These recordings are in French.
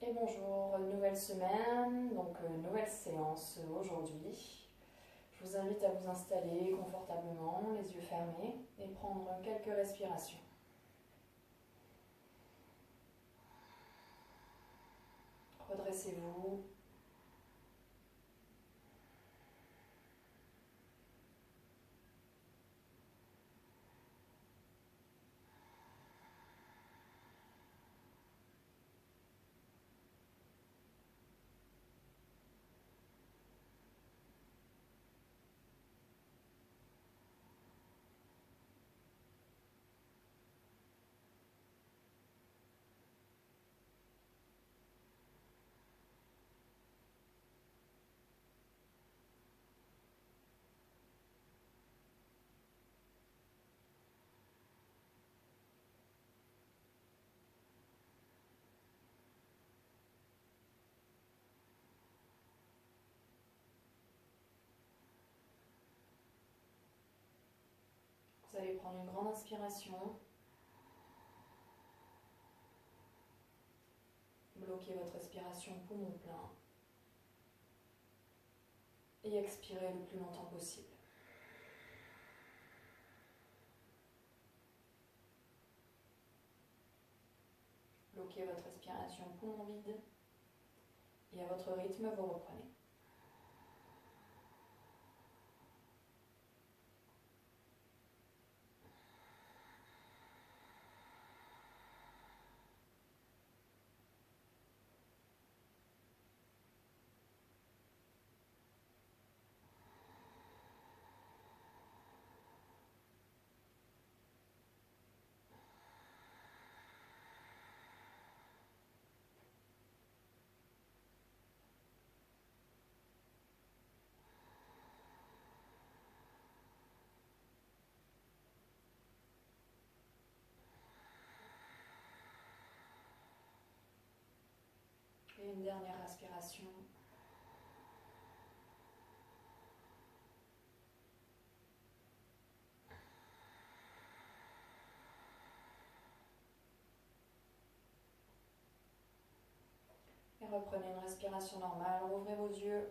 Et bonjour, nouvelle semaine, donc nouvelle séance aujourd'hui. Je vous invite à vous installer confortablement, les yeux fermés, et prendre quelques respirations. Redressez-vous. Vous allez prendre une grande inspiration. Bloquez votre respiration poumon plein. Et expirez le plus longtemps possible. Bloquez votre respiration poumon vide. Et à votre rythme, vous reprenez. Et une dernière respiration. Et reprenez une respiration normale. Ouvrez vos yeux.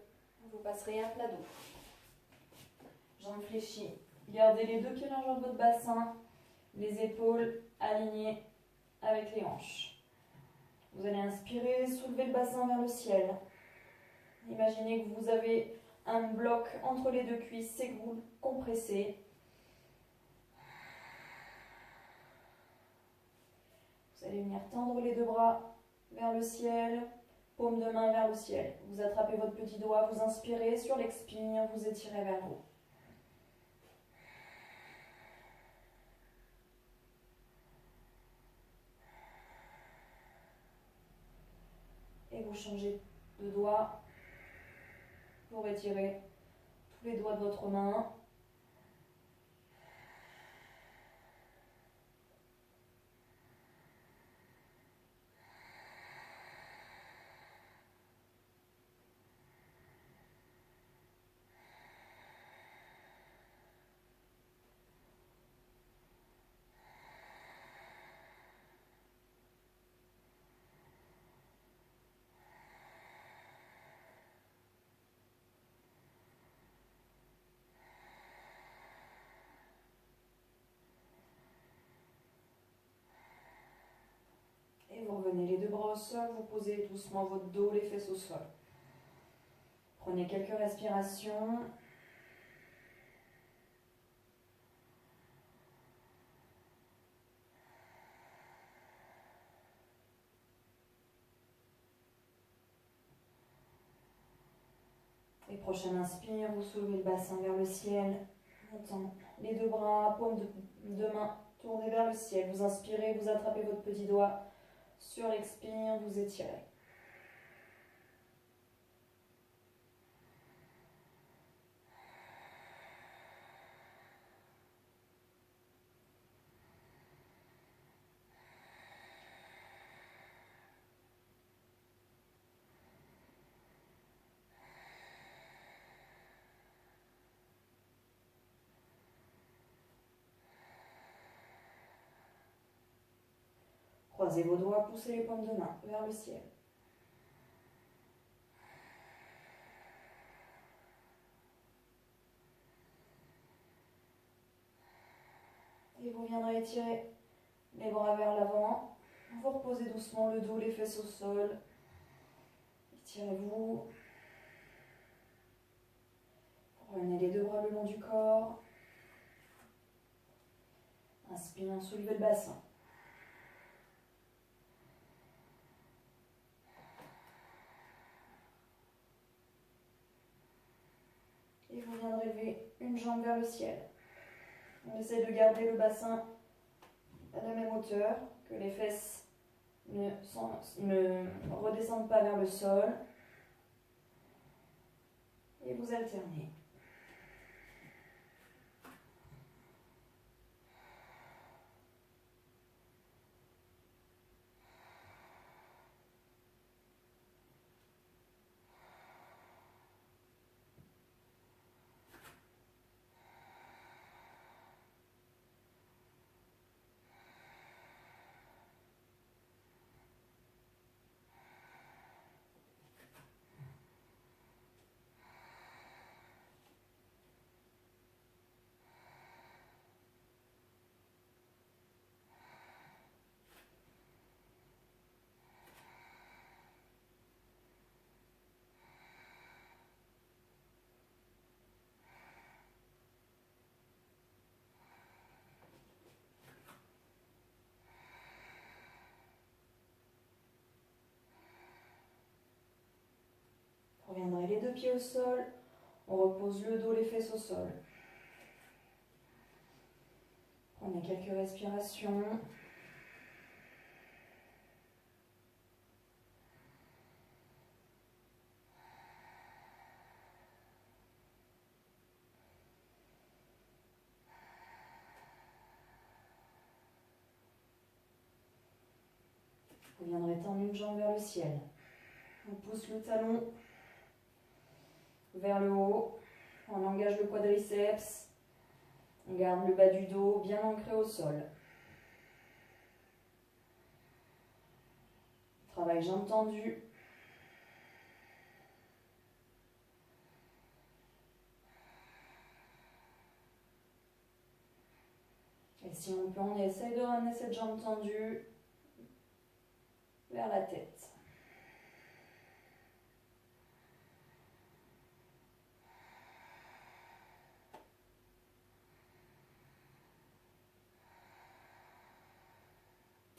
Vous passerez à plat dos. Jambes fléchies. Gardez les deux pieds largeur de votre bassin. Les épaules alignées avec les hanches. Vous allez inspirer, soulever le bassin vers le ciel. Imaginez que vous avez un bloc entre les deux cuisses et que vous le compressez. Vous allez venir tendre les deux bras vers le ciel, paume de main vers le ciel. Vous attrapez votre petit doigt, vous inspirez, sur l'expire, vous étirez vers vous. Et vous changez de doigt pour étirer tous les doigts de votre main. Et vous revenez les deux bras au sol, vous posez doucement votre dos, les fesses au sol. Prenez quelques respirations. Et prochaine inspire, vous soulevez le bassin vers le ciel. Montant les deux bras, paume de main tournez vers le ciel. Vous inspirez, vous attrapez votre petit doigt. Sur l'expire, vous étirez. Croisez vos doigts, poussez les paumes de main vers le ciel. Et vous viendrez étirer les bras vers l'avant. Vous reposez doucement le dos, les fesses au sol. Étirez-vous. Prenez les deux bras le long du corps. Inspirez, soulevez le bassin. Et vous viendrez lever une jambe vers le ciel. On essaie de garder le bassin à la même hauteur, que les fesses ne redescendent pas vers le sol. Et vous alternez. Vous reviendrez les deux pieds au sol. On repose le dos, les fesses au sol. Prenez quelques respirations. Vous viendrez tendre une jambe vers le ciel. On pousse le talon vers le haut. On engage le quadriceps. On garde le bas du dos bien ancré au sol. Travail jambes tendues. Et si on peut, on essaye de ramener cette jambe tendue vers la tête.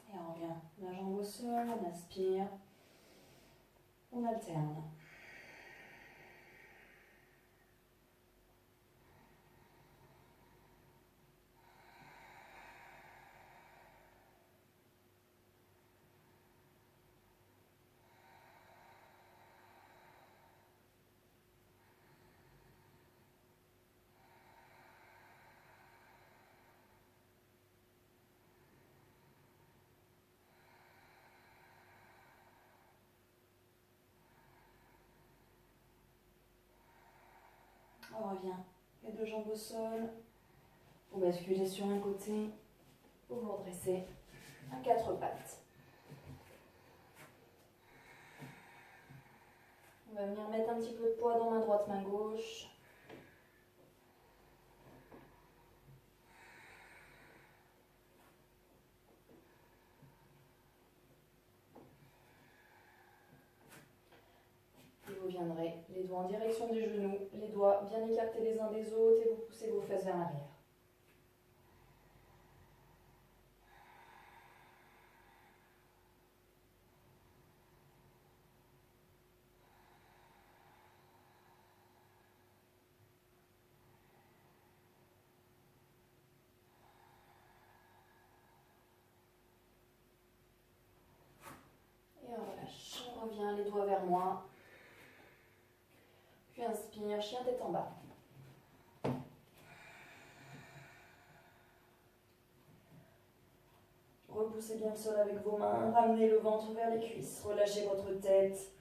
Et on revient la jambe au sol, on inspire, on alterne. On revient les deux jambes au sol. Vous basculez sur un côté. Vous vous redressez à quatre pattes. On va venir mettre un petit peu de poids dans main droite, main gauche. Et vous viendrez les doigts en direction des genoux, les doigts bien écartés les uns des autres et vous poussez vos fesses vers l'arrière. Et on relâche, on revient les doigts vers moi. Puis inspire, chien tête en bas. Repoussez bien le sol avec vos mains, ramenez le ventre vers les cuisses, relâchez votre tête.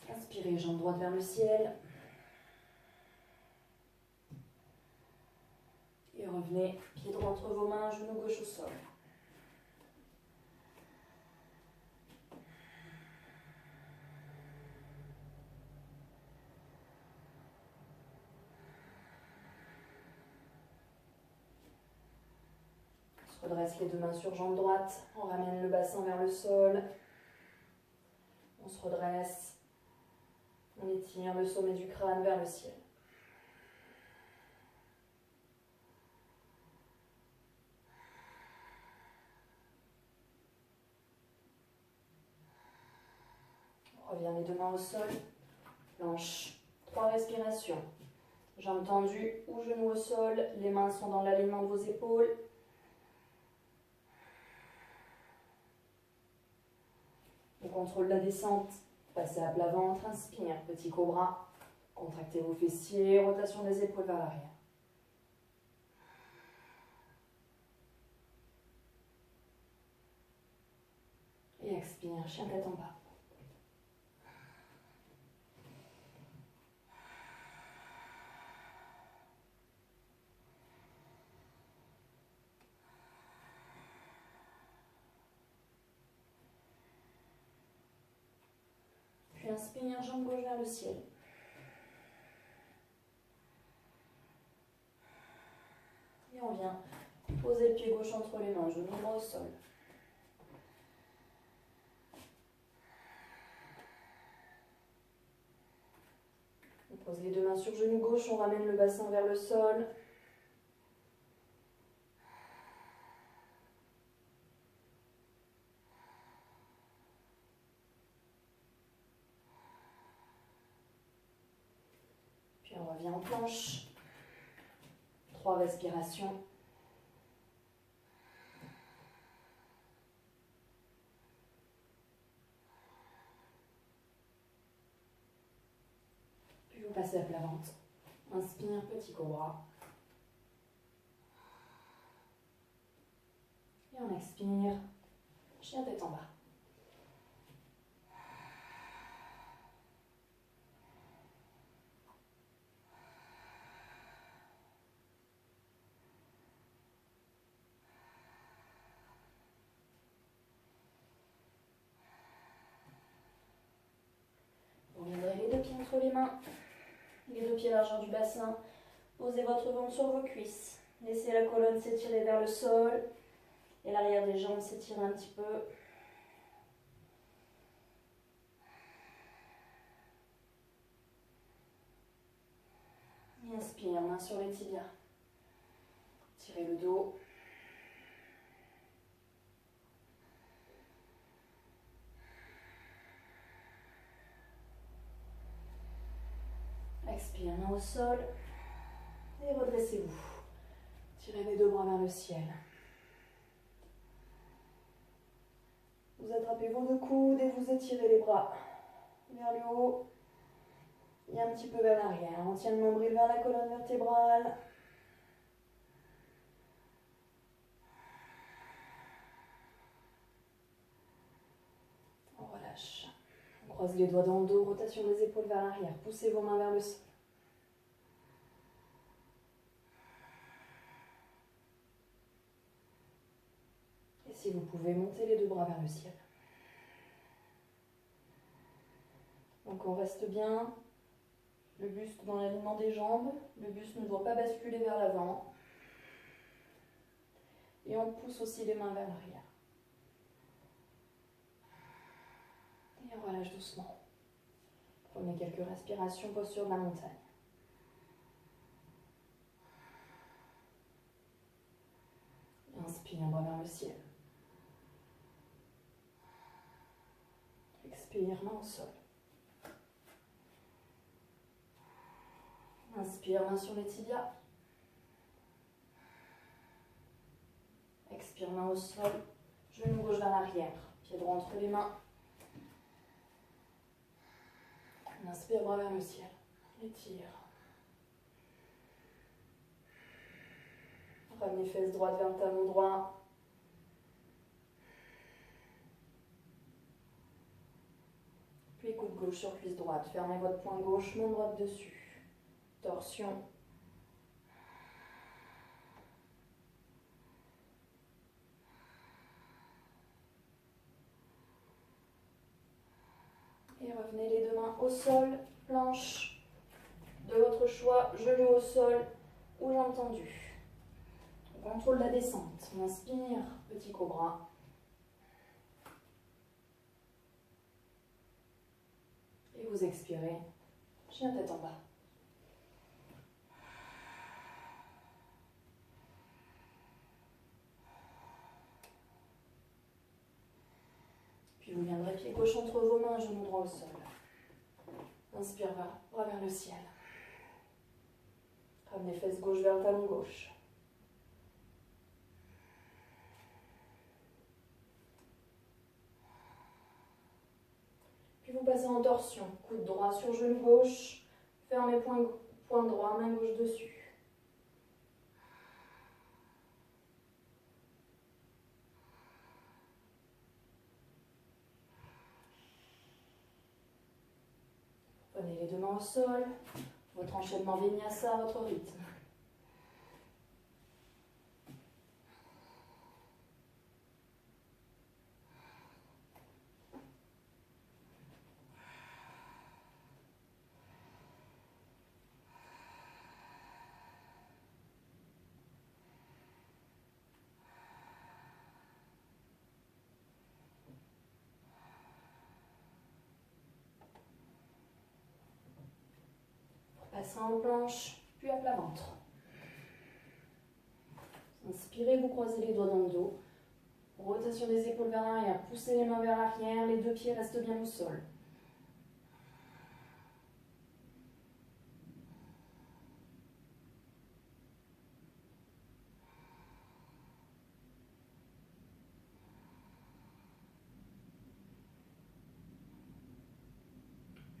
Inspirez, jambe droite vers le ciel. revenez, pied droit entre vos mains, genou gauche au sol. On se redresse les deux mains sur jambe droite, on ramène le bassin vers le sol. On se redresse, on étire le sommet du crâne vers le ciel. On revient les deux mains au sol, planche, 3 respirations. Jambes tendues ou genoux au sol, les mains sont dans l'alignement de vos épaules. On contrôle la descente, passez à plat ventre, inspire, petit cobra. Contractez vos fessiers, rotation des épaules vers l'arrière. Et expire, chien tête en bas. Puis inspire, jambe gauche vers le ciel. Et on vient poser le pied gauche entre les mains, genou droit au sol. On pose les deux mains sur genou gauche, on ramène le bassin vers le sol. Puis on revient en planche. 3 respirations. Puis vous passez à plat ventre. Inspire, petit cobra. Et on expire, chien tête en bas. Vous reviendrez les deux pieds entre les mains, les deux pieds largeur du bassin. Posez votre ventre sur vos cuisses. Laissez la colonne s'étirer vers le sol et l'arrière des jambes s'étirer un petit peu. Et inspire, main sur les tibias. Tirez le dos. Expire, main au sol. Et redressez-vous. Tirez les deux bras vers le ciel. Vous attrapez vos deux coudes et vous étirez les bras vers le haut et un petit peu vers l'arrière. On tient le nombril vers la colonne vertébrale. On relâche. On croise les doigts dans le dos, rotation des épaules vers l'arrière. Poussez vos mains vers le sol. Et si vous pouvez, montez les deux bras vers le ciel. Donc on reste bien. Le buste dans l'alignement des jambes. Le buste ne doit pas basculer vers l'avant. Et on pousse aussi les mains vers l'arrière. Et on relâche doucement. Prenez quelques respirations, posture de la montagne. Inspire, bras vers le ciel. Expire, main au sol. Inspire, main sur les tibias. Expire, main au sol. Genou gauche vers l'arrière. Pied droit entre les mains. Inspire, bras vers le ciel. Étire. Ramenez fesses droite vers le talon droit. Puis coude gauche sur cuisse droite. Fermez votre poing gauche, main droite dessus. Torsion. Et revenez les deux mains au sol, planche de votre choix, genoux au sol ou jambes tendues. On contrôle la descente. On inspire, petit cobra. Et vous expirez, chien tête en bas. Puis vous viendrez pied gauche entre vos mains, genou droit au sol. Inspire, bras vers le ciel. Ramenez fesses gauche vers le talon gauche. Puis vous passez en torsion, coude droit sur genou gauche, fermez poing droit, main gauche dessus. Prenez les deux mains au sol, votre enchaînement vinyasa à votre rythme. Passez en planche, puis à plat ventre. Inspirez, vous croisez les doigts dans le dos. Rotation des épaules vers l'arrière, poussez les mains vers l'arrière, les deux pieds restent bien au sol.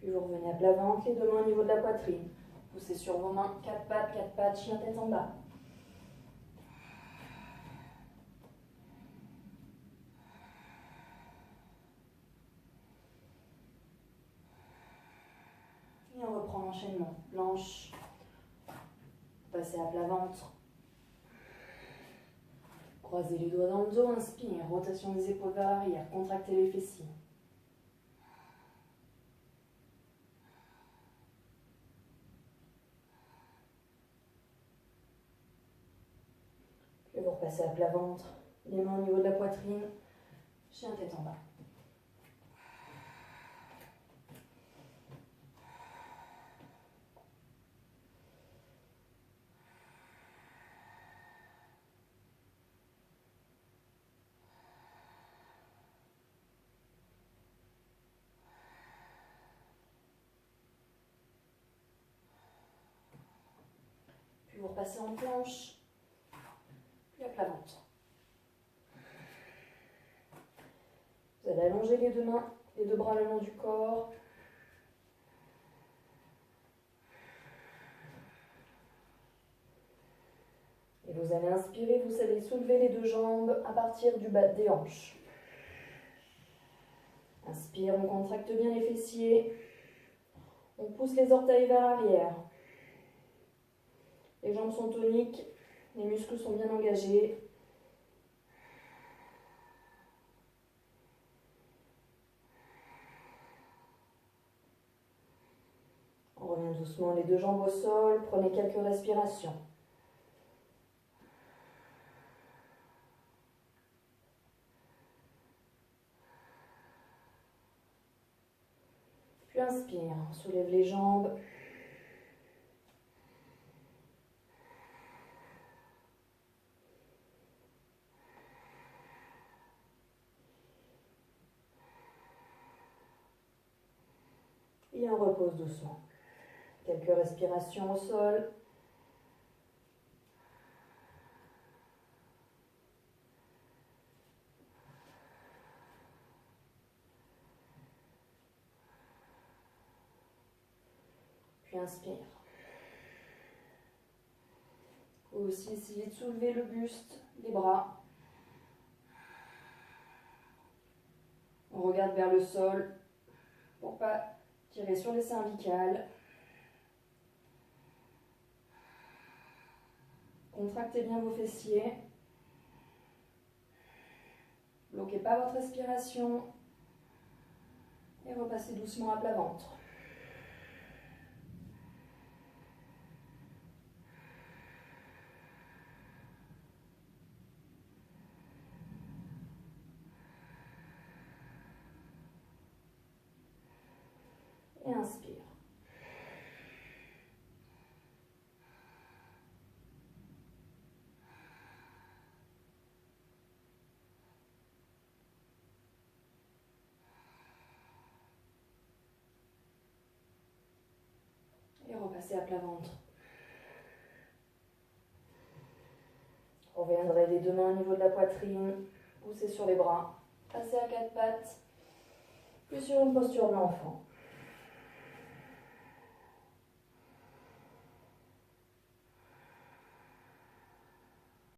Puis vous revenez à plat ventre, les deux mains au niveau de la poitrine. Poussez sur vos mains, quatre pattes, chien tête en bas. Et on reprend l'enchaînement. Planche, passez à plat ventre. Croisez les doigts dans le dos, inspire, rotation des épaules vers l'arrière, contractez les fessiers. Puis vous repassez à plat ventre, les mains au niveau de la poitrine, chien tête en bas. Puis vous repassez en planche, puis à plat ventre. Vous allez allonger les deux mains, les deux bras le long du corps. Et vous allez inspirer, vous allez soulever les deux jambes à partir du bas des hanches. Inspire, on contracte bien les fessiers. On pousse les orteils vers l'arrière. Les jambes sont toniques, les muscles sont bien engagés. On revient doucement les deux jambes au sol, prenez quelques respirations. Puis inspire, soulève les jambes. Et on repose doucement. Quelques respirations au sol. Puis inspire. Vous aussi essayez de soulever le buste, les bras. On regarde vers le sol pour ne pas tirer sur les cervicales. Contractez bien vos fessiers. Bloquez pas votre respiration. Et repassez doucement à plat ventre. Et inspire. Et repassez à plat ventre. Reviendrez les deux mains au niveau de la poitrine. Poussez sur les bras. Passez à quatre pattes. Puis sur une posture de l'enfant.